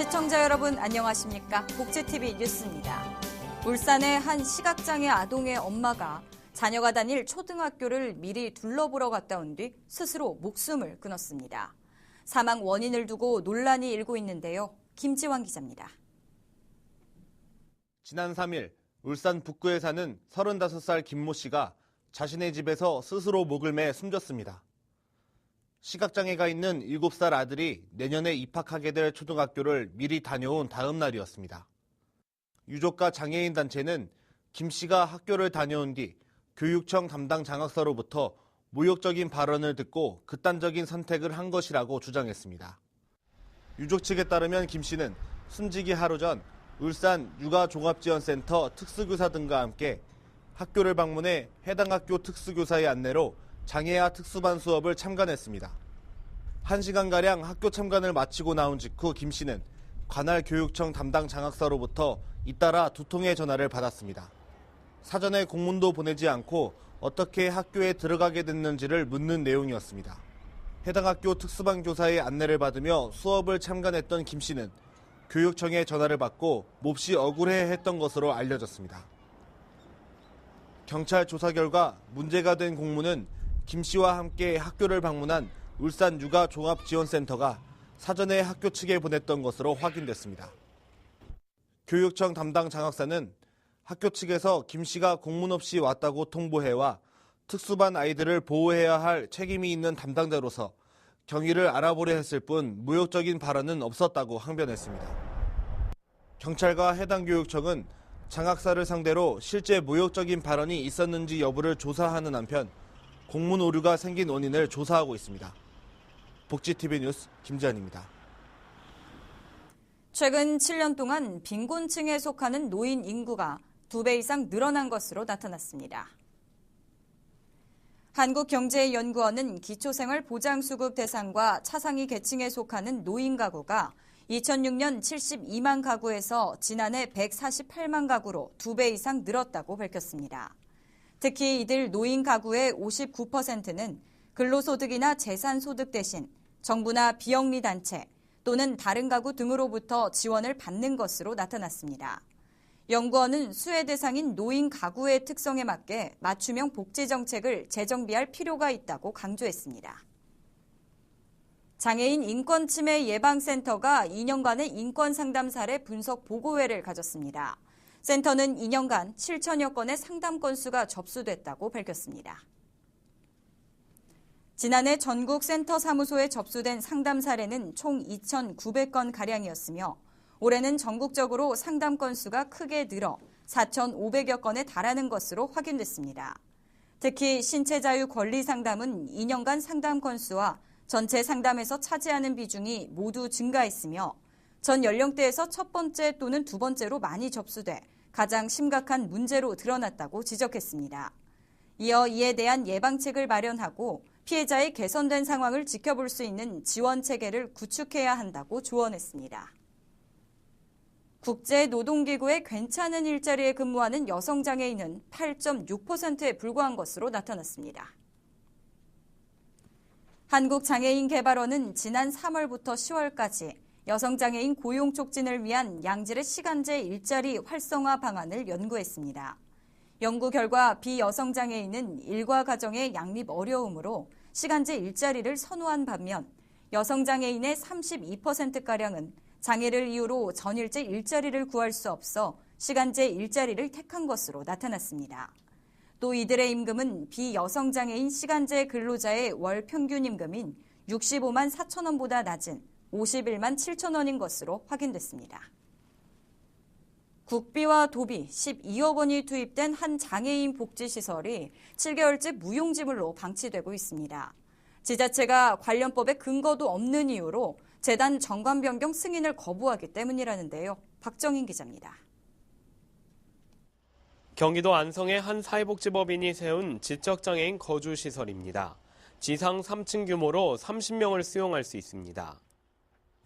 시청자 여러분 안녕하십니까? 복지TV 뉴스입니다. 울산의 한 시각장애 아동의 엄마가 자녀가 다닐 초등학교를 미리 둘러보러 갔다 온 뒤 스스로 목숨을 끊었습니다. 사망 원인을 두고 논란이 일고 있는데요. 김지환 기자입니다. 지난 3일 울산 북구에 사는 35살 김모 씨가 자신의 집에서 스스로 목을 매 숨졌습니다. 시각장애가 있는 7살 아들이 내년에 입학하게 될 초등학교를 미리 다녀온 다음 날이었습니다. 유족과 장애인 단체는 김 씨가 학교를 다녀온 뒤 교육청 담당 장학사로부터 모욕적인 발언을 듣고 극단적인 선택을 한 것이라고 주장했습니다. 유족 측에 따르면 김 씨는 숨지기 하루 전 울산 육아종합지원센터 특수교사 등과 함께 학교를 방문해 해당 학교 특수교사의 안내로 장애아 특수반 수업을 참관했습니다. 1시간가량 학교 참관을 마치고 나온 직후 김 씨는 관할 교육청 담당 장학사로부터 잇따라 2통의 전화를 받았습니다. 사전에 공문도 보내지 않고 어떻게 학교에 들어가게 됐는지를 묻는 내용이었습니다. 해당 학교 특수반 교사의 안내를 받으며 수업을 참관했던 김 씨는 교육청에 전화를 받고 몹시 억울해했던 것으로 알려졌습니다. 경찰 조사 결과 문제가 된 공문은 김 씨와 함께 학교를 방문한 울산 육아종합지원센터가 사전에 학교 측에 보냈던 것으로 확인됐습니다. 교육청 담당 장학사는 학교 측에서 김 씨가 공문 없이 왔다고 통보해와 특수반 아이들을 보호해야 할 책임이 있는 담당자로서 경위를 알아보려 했을 뿐 모욕적인 발언은 없었다고 항변했습니다. 경찰과 해당 교육청은 장학사를 상대로 실제 모욕적인 발언이 있었는지 여부를 조사하는 한편 공문 오류가 생긴 원인을 조사하고 있습니다. 복지TV 뉴스 김지환입니다. 최근 7년 동안 빈곤층에 속하는 노인 인구가 2배 이상 늘어난 것으로 나타났습니다. 한국경제연구원은 기초생활보장수급 대상과 차상위 계층에 속하는 노인 가구가 2006년 72만 가구에서 지난해 148만 가구로 2배 이상 늘었다고 밝혔습니다. 특히 이들 노인 가구의 59%는 근로소득이나 재산소득 대신 정부나 비영리 단체 또는 다른 가구 등으로부터 지원을 받는 것으로 나타났습니다. 연구원은 수혜 대상인 노인 가구의 특성에 맞게 맞춤형 복지 정책을 재정비할 필요가 있다고 강조했습니다. 장애인 인권침해 예방센터가 2년간의 인권상담 사례 분석 보고회를 가졌습니다. 센터는 2년간 7천여 건의 상담 건수가 접수됐다고 밝혔습니다. 지난해 전국 센터 사무소에 접수된 상담 사례는 총 2,900건가량이었으며 올해는 전국적으로 상담 건수가 크게 늘어 4,500여 건에 달하는 것으로 확인됐습니다. 특히 신체자유 권리 상담은 2년간 상담 건수와 전체 상담에서 차지하는 비중이 모두 증가했으며 전 연령대에서 첫 번째 또는 두 번째로 많이 접수돼 가장 심각한 문제로 드러났다고 지적했습니다. 이어 이에 대한 예방책을 마련하고 피해자의 개선된 상황을 지켜볼 수 있는 지원 체계를 구축해야 한다고 조언했습니다. 국제노동기구의 괜찮은 일자리에 근무하는 여성장애인은 8.6%에 불과한 것으로 나타났습니다. 한국장애인개발원은 지난 3월부터 10월까지 여성장애인 고용 촉진을 위한 양질의 시간제 일자리 활성화 방안을 연구했습니다. 연구 결과 비여성장애인은 일과 가정의 양립 어려움으로 시간제 일자리를 선호한 반면 여성장애인의 32%가량은 장애를 이유로 전일제 일자리를 구할 수 없어 시간제 일자리를 택한 것으로 나타났습니다. 또 이들의 임금은 비여성장애인 시간제 근로자의 월 평균 임금인 65만 4천 원보다 낮은 51만 7천 원인 것으로 확인됐습니다. 국비와 도비 12억 원이 투입된 한 장애인 복지시설이 7개월째 무용지물로 방치되고 있습니다. 지자체가 관련법에 근거도 없는 이유로 재단 정관 변경 승인을 거부하기 때문이라는데요. 박정인 기자입니다. 경기도 안성의 한 사회복지법인이 세운 지적장애인 거주시설입니다. 지상 3층 규모로 30명을 수용할 수 있습니다.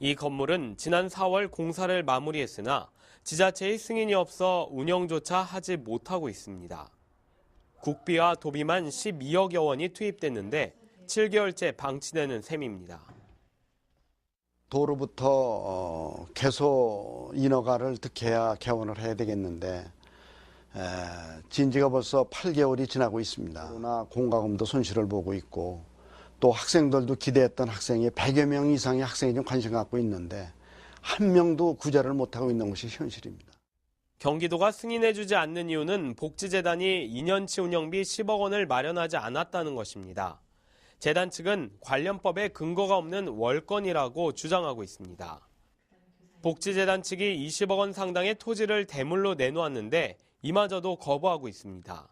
이 건물은 지난 4월 공사를 마무리했으나 지자체의 승인이 없어 운영조차 하지 못하고 있습니다. 국비와 도비만 12억여 원이 투입됐는데 7개월째 방치되는 셈입니다. 도로부터 개소 인허가를 득해야 개원을 해야 되겠는데 진지가 벌써 8개월이 지나고 있습니다. 그러나 공과금도 손실을 보고 있고 또 학생들도 기대했던 학생이 100여 명 이상의 학생이 좀 관심 갖고 있는데 한 명도 구제를 못하고 있는 것이 현실입니다. 경기도가 승인해주지 않는 이유는 복지재단이 2년치 운영비 10억 원을 마련하지 않았다는 것입니다. 재단 측은 관련법에 근거가 없는 월권이라고 주장하고 있습니다. 복지재단 측이 20억 원 상당의 토지를 대물로 내놓았는데 이마저도 거부하고 있습니다.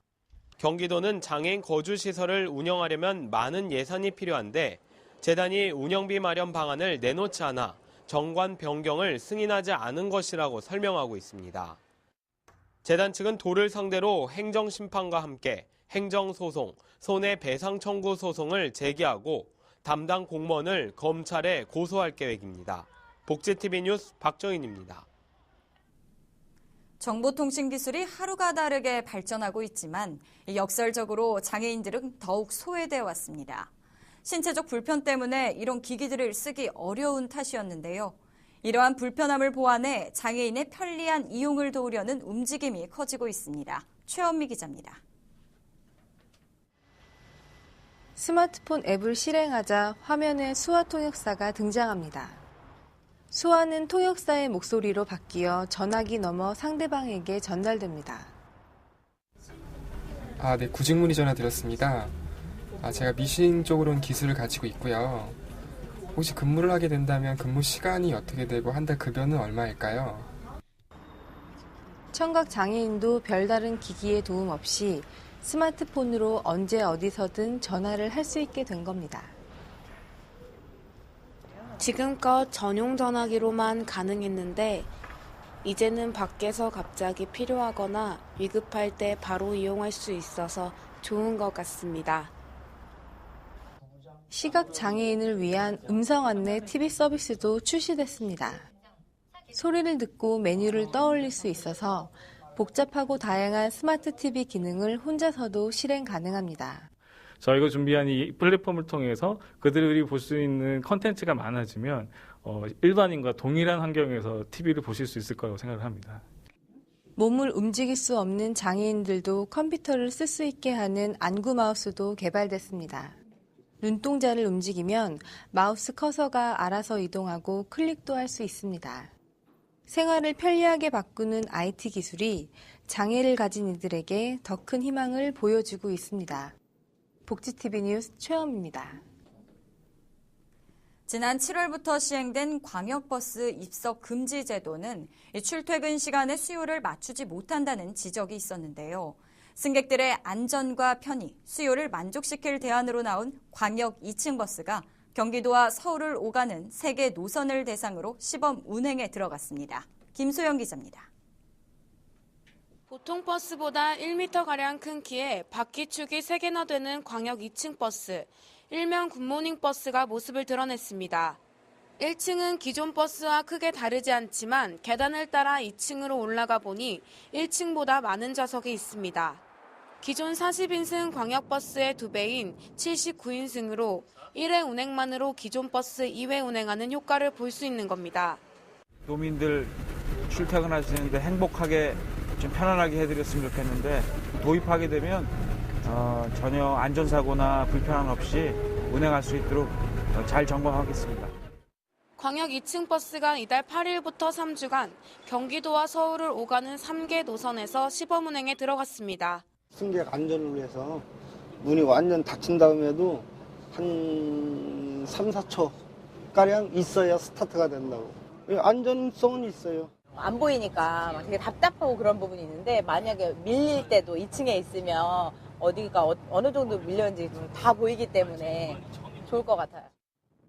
경기도는 장애인 거주시설을 운영하려면 많은 예산이 필요한데 재단이 운영비 마련 방안을 내놓지 않아 정관 변경을 승인하지 않은 것이라고 설명하고 있습니다. 재단 측은 도를 상대로 행정심판과 함께 행정소송, 손해배상 청구 소송을 제기하고 담당 공무원을 검찰에 고소할 계획입니다. 복지TV 뉴스 박정인입니다. 정보통신기술이 하루가 다르게 발전하고 있지만 역설적으로 장애인들은 더욱 소외되어 왔습니다. 신체적 불편 때문에 이런 기기들을 쓰기 어려운 탓이었는데요. 이러한 불편함을 보완해 장애인의 편리한 이용을 도우려는 움직임이 커지고 있습니다. 최원미 기자입니다. 스마트폰 앱을 실행하자 화면에 수화 통역사가 등장합니다. 수화는 통역사의 목소리로 바뀌어 전화기 넘어 상대방에게 전달됩니다. 네, 구직문의 전화 드렸습니다. 제가 미싱 쪽으로는 기술을 가지고 있고요. 혹시 근무를 하게 된다면 근무 시간이 어떻게 되고 한 달 급여는 얼마일까요? 청각 장애인도 별다른 기기의 도움 없이 스마트폰으로 언제 어디서든 전화를 할 수 있게 된 겁니다. 지금껏 전용 전화기로만 가능했는데 이제는 밖에서 갑자기 필요하거나 위급할 때 바로 이용할 수 있어서 좋은 것 같습니다. 시각 장애인을 위한 음성 안내 TV 서비스도 출시됐습니다. 소리를 듣고 메뉴를 떠올릴 수 있어서 복잡하고 다양한 스마트 TV 기능을 혼자서도 실행 가능합니다. 저희가 준비한 이 플랫폼을 통해서 그들이 볼 수 있는 컨텐츠가 많아지면 일반인과 동일한 환경에서 TV를 보실 수 있을 거라고 생각을 합니다. 몸을 움직일 수 없는 장애인들도 컴퓨터를 쓸 수 있게 하는 안구 마우스도 개발됐습니다. 눈동자를 움직이면 마우스 커서가 알아서 이동하고 클릭도 할 수 있습니다. 생활을 편리하게 바꾸는 IT 기술이 장애를 가진 이들에게 더 큰 희망을 보여주고 있습니다. 복지TV 뉴스 최엄입니다. 지난 7월부터 시행된 광역버스 입석 금지 제도는 출퇴근 시간에 수요를 맞추지 못한다는 지적이 있었는데요. 승객들의 안전과 편의, 수요를 만족시킬 대안으로 나온 광역 2층 버스가 경기도와 서울을 오가는 3개 노선을 대상으로 시범 운행에 들어갔습니다. 김소영 기자입니다. 보통 버스보다 1m가량 큰 키에 바퀴축이 3개나 되는 광역 2층 버스, 일명 굿모닝 버스가 모습을 드러냈습니다. 1층은 기존 버스와 크게 다르지 않지만 계단을 따라 2층으로 올라가 보니 1층보다 많은 좌석이 있습니다. 기존 40인승 광역버스의 2배인 79인승으로 1회 운행만으로 기존 버스 2회 운행하는 효과를 볼 수 있는 겁니다. 도민들 출퇴근하시는데 행복하게 좀 편안하게 해드렸으면 좋겠는데 도입하게 되면 전혀 안전사고나 불편함 없이 운행할 수 있도록 잘 점검하겠습니다. 광역 2층 버스가 이달 8일부터 3주간 경기도와 서울을 오가는 3개 노선에서 시범 운행에 들어갔습니다. 승객 안전을 위해서 문이 완전 닫힌 다음에도 한 3, 4초가량 있어야 스타트가 된다고. 안전성은 있어요. 안 보이니까 막 되게 답답하고 그런 부분이 있는데 만약에 밀릴 때도 2층에 있으면 어디가 어느 정도 밀렸는지 다 보이기 때문에 좋을 것 같아요.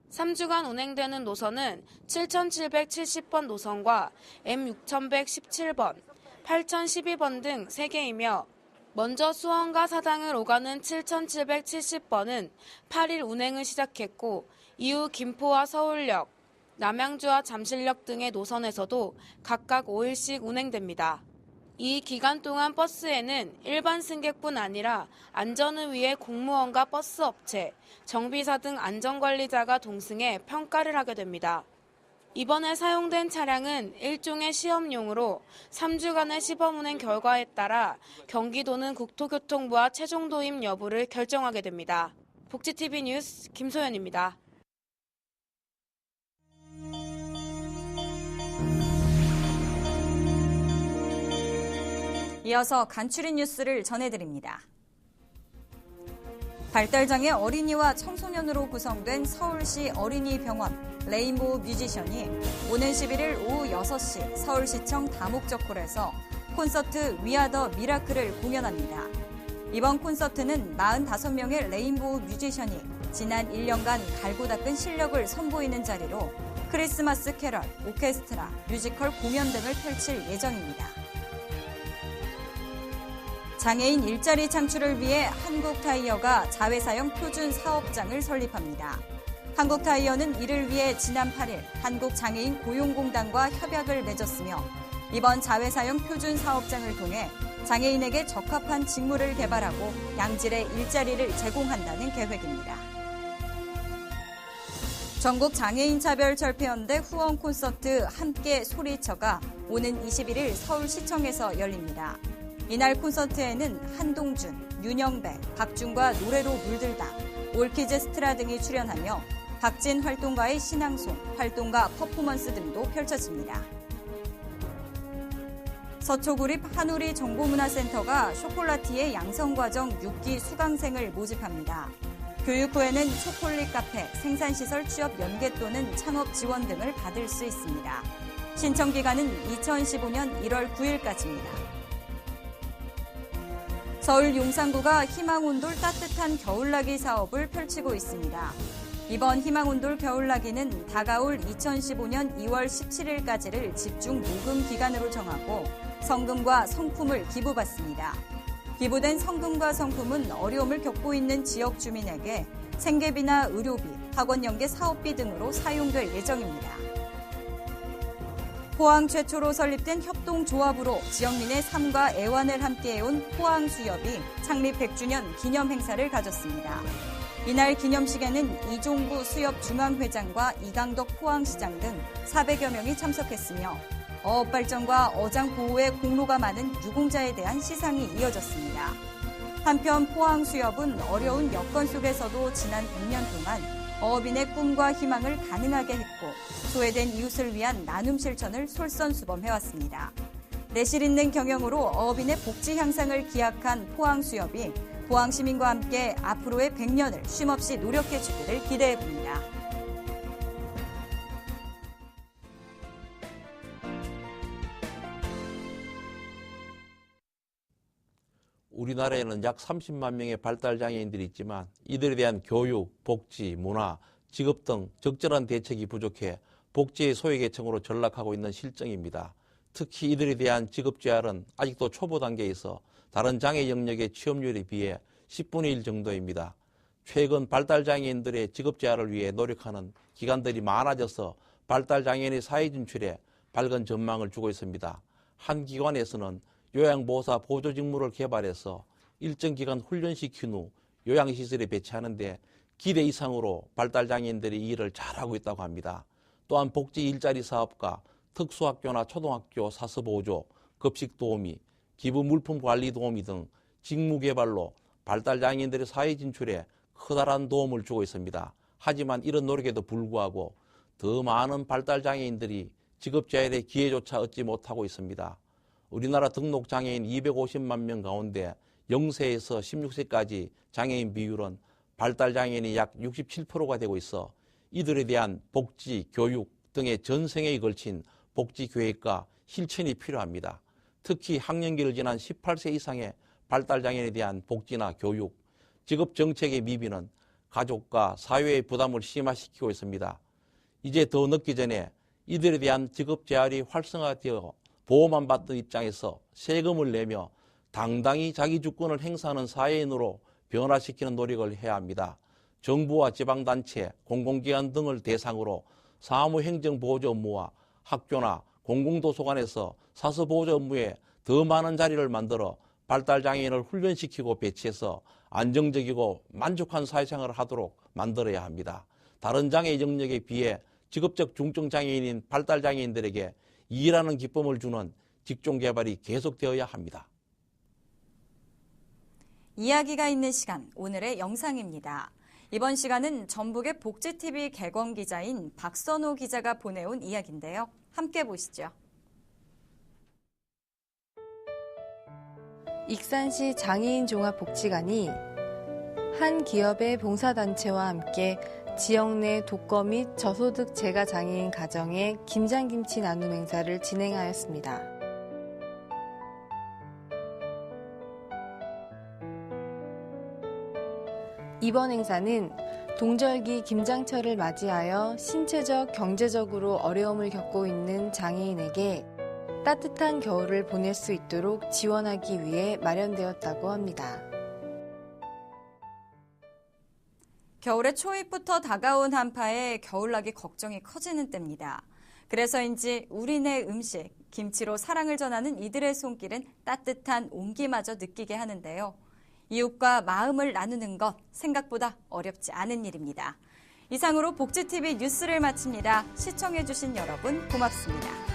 3주간 운행되는 노선은 7770번 노선과 M6117번, 8012번 등 3개이며 먼저 수원과 사당을 오가는 7770번은 8일 운행을 시작했고 이후 김포와 서울역, 남양주와 잠실역 등의 노선에서도 각각 5일씩 운행됩니다. 이 기간 동안 버스에는 일반 승객뿐 아니라 안전을 위해 공무원과 버스 업체, 정비사 등 안전관리자가 동승해 평가를 하게 됩니다. 이번에 사용된 차량은 일종의 시험용으로 3주간의 시범 운행 결과에 따라 경기도는 국토교통부와 최종 도입 여부를 결정하게 됩니다. 복지TV 뉴스 김소연입니다. 이어서 간추린 뉴스를 전해드립니다. 발달장애 어린이와 청소년으로 구성된 서울시 어린이병원 레인보우 뮤지션이 오는 11일 오후 6시 서울시청 다목적홀에서 콘서트 위아더 미라클을 공연합니다. 이번 콘서트는 45명의 레인보우 뮤지션이 지난 1년간 갈고 닦은 실력을 선보이는 자리로 크리스마스 캐럴, 오케스트라, 뮤지컬 공연 등을 펼칠 예정입니다. 장애인 일자리 창출을 위해 한국타이어가 자회사형 표준 사업장을 설립합니다. 한국타이어는 이를 위해 지난 8일 한국장애인 고용공단과 협약을 맺었으며 이번 자회사형 표준 사업장을 통해 장애인에게 적합한 직무를 개발하고 양질의 일자리를 제공한다는 계획입니다. 전국 장애인차별철폐연대 후원 콘서트 함께 소리쳐가 오는 21일 서울시청에서 열립니다. 이날 콘서트에는 한동준, 윤영배, 박준과 노래로 물들다, 올키즈 스트라 등이 출연하며 박진 활동가의 신앙송, 활동가 퍼포먼스 등도 펼쳐집니다. 서초구립 한우리 정보문화센터가 쇼콜라티의 양성과정 6기 수강생을 모집합니다. 교육 후에는 초콜릿 카페, 생산시설 취업 연계 또는 창업 지원 등을 받을 수 있습니다. 신청 기간은 2015년 1월 9일까지입니다. 서울 용산구가 희망온돌 따뜻한 겨울나기 사업을 펼치고 있습니다. 이번 희망온돌 겨울나기는 다가올 2015년 2월 17일까지를 집중 모금 기간으로 정하고 성금과 성품을 기부받습니다. 기부된 성금과 성품은 어려움을 겪고 있는 지역 주민에게 생계비나 의료비, 학원 연계 사업비 등으로 사용될 예정입니다. 포항 최초로 설립된 협동조합으로 지역민의 삶과 애환을 함께해온 포항수협이 창립 100주년 기념 행사를 가졌습니다. 이날 기념식에는 이종구 수협중앙회장과 이강덕 포항시장 등 400여 명이 참석했으며 어업발전과 어장보호에 공로가 많은 유공자에 대한 시상이 이어졌습니다. 한편 포항수협은 어려운 여건 속에서도 지난 100년 동안 어업인의 꿈과 희망을 가능하게 했고 소외된 이웃을 위한 나눔 실천을 솔선수범해왔습니다. 내실 있는 경영으로 어업인의 복지 향상을 기약한 포항수협이 포항시민과 함께 앞으로의 100년을 쉼없이 노력해주기를 기대해봅니다. 우리나라에는 약 30만 명의 발달장애인들이 있지만 이들에 대한 교육, 복지, 문화, 직업 등 적절한 대책이 부족해 복지의 소외계층으로 전락하고 있는 실정입니다. 특히 이들에 대한 직업재활은 아직도 초보 단계에 있어 다른 장애 영역의 취업률에 비해 10분의 1 정도입니다. 최근 발달장애인들의 직업재활을 위해 노력하는 기관들이 많아져서 발달장애인의 사회 진출에 밝은 전망을 주고 있습니다. 한 기관에서는 요양보호사 보조직무를 개발해서 일정 기간 훈련시킨 후 요양시설에 배치하는데 기대 이상으로 발달장애인들이 이 일을 잘하고 있다고 합니다. 또한 복지 일자리 사업과 특수학교나 초등학교 사서보조, 급식도우미, 기부 물품 관리 도우미 등 직무 개발로 발달장애인들의 사회 진출에 커다란 도움을 주고 있습니다. 하지만 이런 노력에도 불구하고 더 많은 발달장애인들이 직업재활의 기회조차 얻지 못하고 있습니다. 우리나라 등록장애인 250만 명 가운데 0세에서 16세까지 장애인 비율은 발달장애인이 약 67%가 되고 있어 이들에 대한 복지, 교육 등의 전생에 걸친 복지계획과 실천이 필요합니다. 특히 학령기를 지난 18세 이상의 발달장애인에 대한 복지나 교육, 직업정책의 미비는 가족과 사회의 부담을 심화시키고 있습니다. 이제 더 늦기 전에 이들에 대한 직업재활이 활성화되어 보호만 받던 입장에서 세금을 내며 당당히 자기 주권을 행사하는 사회인으로 변화시키는 노력을 해야 합니다. 정부와 지방단체, 공공기관 등을 대상으로 사무행정보조 업무와 학교나 공공도서관에서 사서보조 업무에 더 많은 자리를 만들어 발달장애인을 훈련시키고 배치해서 안정적이고 만족한 사회생활을 하도록 만들어야 합니다. 다른 장애 영역에 비해 직업적 중증 장애인인 발달 장애인들에게 일하는 기쁨을 주는 직종 개발이 계속되어야 합니다. 이야기가 있는 시간, 오늘의 영상입니다. 이번 시간은 전북의 복지TV 개건 기자인 박선호 기자가 보내온 이야기인데요. 함께 보시죠. 익산시 장애인 종합복지관이 한 기업의 봉사단체와 함께 지역 내 독거 및 저소득 재가 장애인 가정의 김장김치 나눔 행사를 진행하였습니다. 이번 행사는 동절기 김장철을 맞이하여 신체적, 경제적으로 어려움을 겪고 있는 장애인에게 따뜻한 겨울을 보낼 수 있도록 지원하기 위해 마련되었다고 합니다. 겨울의 초입부터 다가온 한파에 겨울나기 걱정이 커지는 때입니다. 그래서인지 우리네 음식, 김치로 사랑을 전하는 이들의 손길은 따뜻한 온기마저 느끼게 하는데요. 이웃과 마음을 나누는 것 생각보다 어렵지 않은 일입니다. 이상으로 복지TV 뉴스를 마칩니다. 시청해주신 여러분 고맙습니다.